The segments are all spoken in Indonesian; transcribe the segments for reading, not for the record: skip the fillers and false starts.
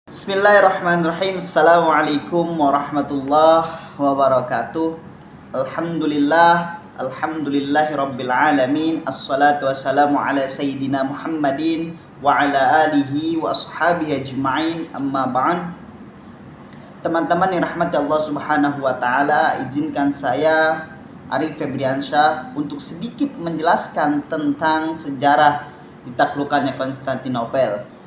Bismillahirrahmanirrahim. Assalamualaikum warahmatullahi wabarakatuh. Alhamdulillahi rabbil alamin. Assalatu wassalamu ala sayyidina Muhammadin wa ala alihi wa ashabihi ajma'in. Amma ba'd. Teman-teman yang rahmati Allah Subhanahu wa taala, izinkan saya Arif Febriansyah untuk sedikit menjelaskan tentang sejarah ditaklukkannya Konstantinopel.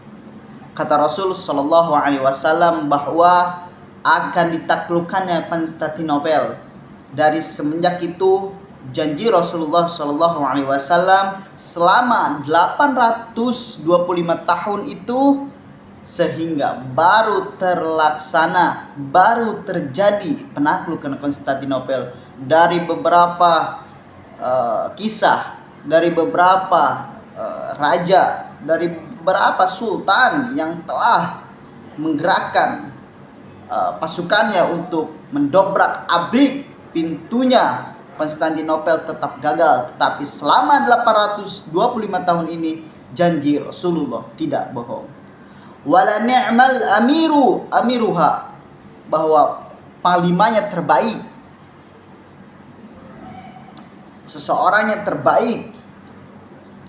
Kata Rasul Shallallahu Alaihi Wasallam bahwa akan ditaklukkannya Konstantinopel. Dari semenjak itu janji Rasulullah Shallallahu Alaihi Wasallam selama 825 tahun itu, sehingga baru terlaksana, baru terjadi penaklukan Konstantinopel. Dari beberapa kisah, dari beberapa raja, dari beberapa sultan yang telah menggerakkan pasukannya untuk mendobrak abrik pintunya, Konstantinopel tetap gagal. Tetapi selama 825 tahun ini janji Rasulullah tidak bohong. Wala ni'mal amiruha, bahwa panglimanya terbaik, seseorang yang terbaik,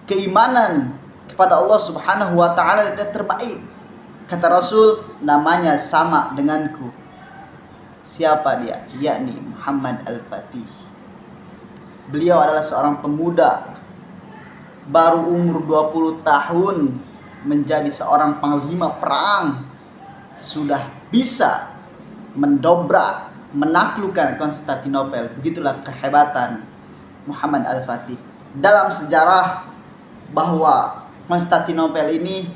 keimanan kepada Allah Subhanahu wa taala dan terbaik. Kata Rasul, namanya sama denganku. Siapa dia? Yakni Muhammad Al-Fatih. Beliau adalah seorang pemuda baru umur 20 tahun menjadi seorang panglima perang, sudah bisa mendobrak, menaklukkan Konstantinopel. Begitulah kehebatan Muhammad Al-Fatih. Dalam sejarah bahwa Konstantinopel ini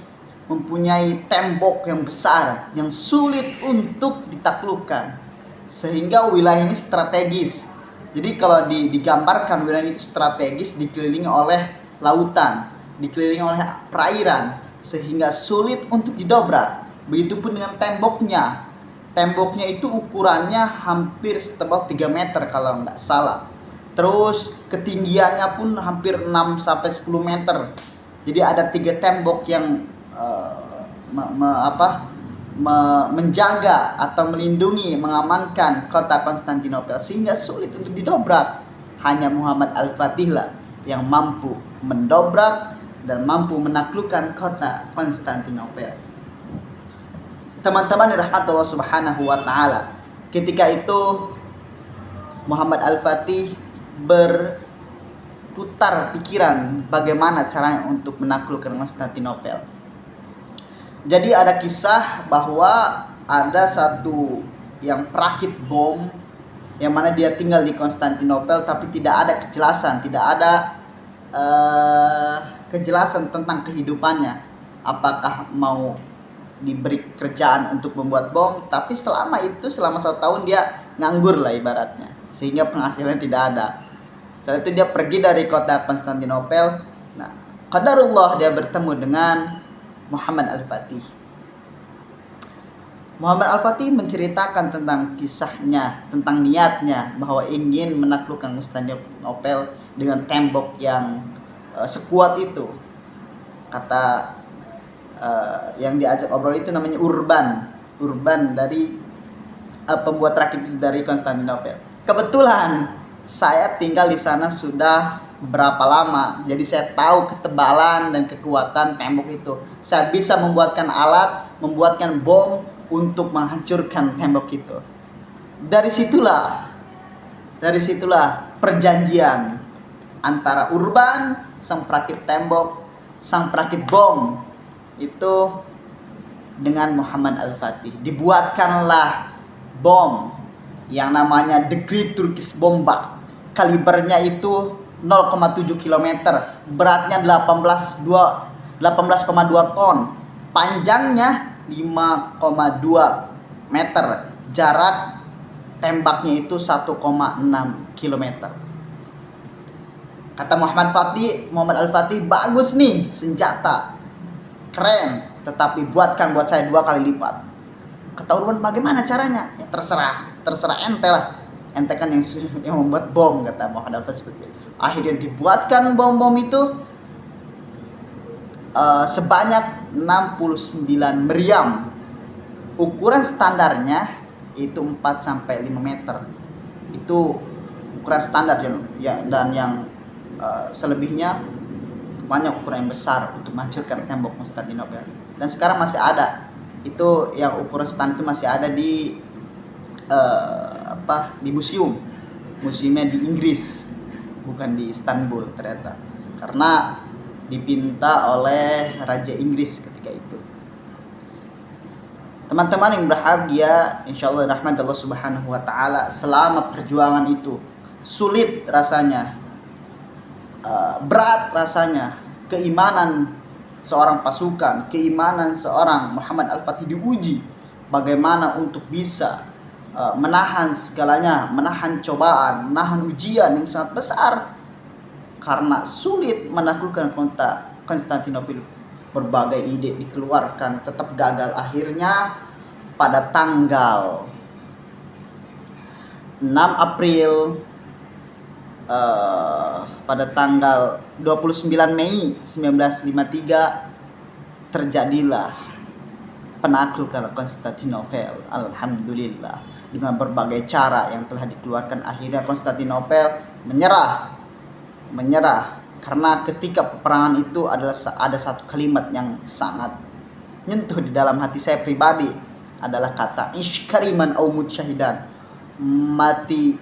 mempunyai tembok yang besar yang sulit untuk ditaklukkan, sehingga wilayah ini strategis. Jadi kalau digambarkan wilayah itu strategis, dikelilingi oleh lautan, dikelilingi oleh perairan, sehingga sulit untuk didobrak. Begitupun dengan temboknya. Temboknya itu ukurannya hampir setebal 3 meter kalau nggak salah. Terus ketinggiannya pun hampir 6-10 meter. Jadi ada 3 tembok yang menjaga atau melindungi, mengamankan kota Konstantinopel, sehingga sulit untuk didobrak. Hanya Muhammad Al-Fatih lah yang mampu mendobrak dan mampu menaklukkan kota Konstantinopel. Teman-teman dirahmati Allah Subhanahu wa taala, ketika itu Muhammad Al-Fatih berputar pikiran bagaimana caranya untuk menaklukkan Konstantinopel. Jadi ada kisah bahwa ada satu yang perakit bom, yang mana dia tinggal di Konstantinopel, tapi tidak ada kejelasan, kejelasan tentang kehidupannya. Apakah mau diberi kerjaan untuk membuat bom, tapi selama 1 tahun dia nganggur lah ibaratnya, sehingga penghasilan tidak ada. Setelah itu dia pergi dari kota Konstantinopel. Nah, qadarullah dia bertemu dengan Muhammad Al-Fatih. Muhammad Al-Fatih menceritakan tentang kisahnya, tentang niatnya bahwa ingin menaklukkan Konstantinopel dengan tembok yang sekuat itu. Kata yang diajak obrol itu namanya Urban dari pembuat rakit dari Konstantinopel. Kebetulan saya tinggal di sana sudah berapa lama, jadi saya tahu ketebalan dan kekuatan tembok itu. Saya bisa membuatkan bom untuk menghancurkan tembok itu. Dari situlah perjanjian antara Urban, sang perakit tembok, sang perakit bom itu, dengan Muhammad Al-Fatih. Dibuatkanlah bom yang namanya The Great Turkish Bomba. Kalibernya itu 0,7 km, beratnya 18,2 ton, panjangnya 5,2 meter, jarak tembaknya itu 1,6 km. Kata Muhammad Al-Fatih, bagus nih senjata, keren, tetapi buat saya 2 kali lipat. Kata Urban, bagaimana caranya? Ya terserah ente lah. Ente kan yang membuat bom, kata Muhammad Al-Fatih seperti itu. Akhirnya dibuatkan bom-bom itu sebanyak 69 meriam Ukuran standarnya itu 4 sampai 5 meter. Itu ukuran standar ya, dan yang selebihnya banyak ukuran yang besar untuk menghancurkan tembok Konstantinopel. Dan sekarang masih ada. Itu yang ukuran standar itu masih ada di di museumnya di Inggris, bukan di Istanbul ternyata, karena dipinta oleh Raja Inggris ketika itu. Teman-teman yang berbahagia, insyaallah rahmat Allah Subhanahu wa taala, selama perjuangan itu sulit rasanya, berat rasanya, keimanan seorang pasukan, keimanan seorang Muhammad Al-Fatih diuji bagaimana untuk bisa menahan segalanya, menahan cobaan, menahan ujian yang sangat besar, karena sulit menaklukkan kota Konstantinopel. Berbagai ide dikeluarkan, tetap gagal. Akhirnya pada tanggal 6 April pada tanggal 29 Mei 1953 terjadilah penaklukan Konstantinopel. Alhamdulillah, dengan berbagai cara yang telah dikeluarkan, akhirnya Konstantinopel menyerah. Karena ketika peperangan itu ada satu kalimat yang sangat nyentuh di dalam hati saya pribadi, adalah kata ishkariman au mut syahidan, mati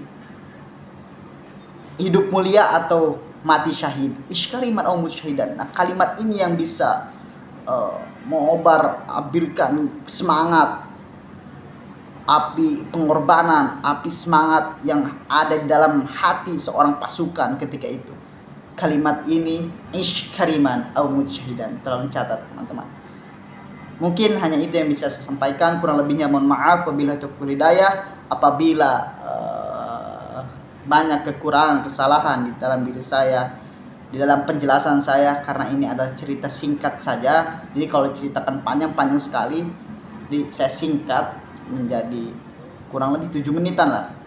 hidup mulia atau mati syahid. Ishkariman au mut syahidan. Nah, kalimat ini yang bisa mengobar-abirkan semangat, api pengorbanan, api semangat yang ada di dalam hati seorang pasukan ketika itu. Kalimat ini ishkariman au mut syahidan, tolong catat teman-teman. Mungkin hanya itu yang bisa saya sampaikan, kurang lebihnya mohon maaf. Wabillahi taufiq hidayah. Apabila banyak kekurangan, kesalahan di dalam diri saya, di dalam penjelasan saya, karena ini adalah cerita singkat saja. Jadi kalau ceritakan panjang sekali, jadi saya singkat menjadi kurang lebih 7 menitan lah.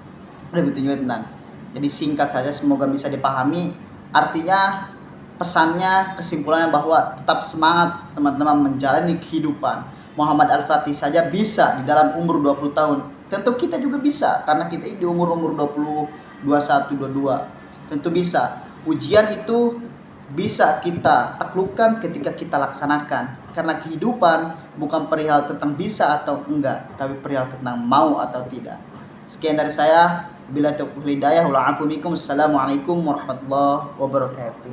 Lebih 7 menitan. Jadi singkat saja, semoga bisa dipahami. Artinya, pesannya, kesimpulannya bahwa tetap semangat teman-teman menjalani kehidupan. Muhammad Al-Fatih saja bisa di dalam umur 20 tahun. Tentu kita juga bisa, karena kita di umur 20, 21, 22. Tentu bisa. Ujian itu bisa kita taklukkan ketika kita laksanakan. Karena kehidupan bukan perihal tentang bisa atau enggak, tapi perihal tentang mau atau tidak. Sekian dari saya. Bila taufiq hidayah wal afu minkum. Assalamualaikum warahmatullahi wabarakatuh.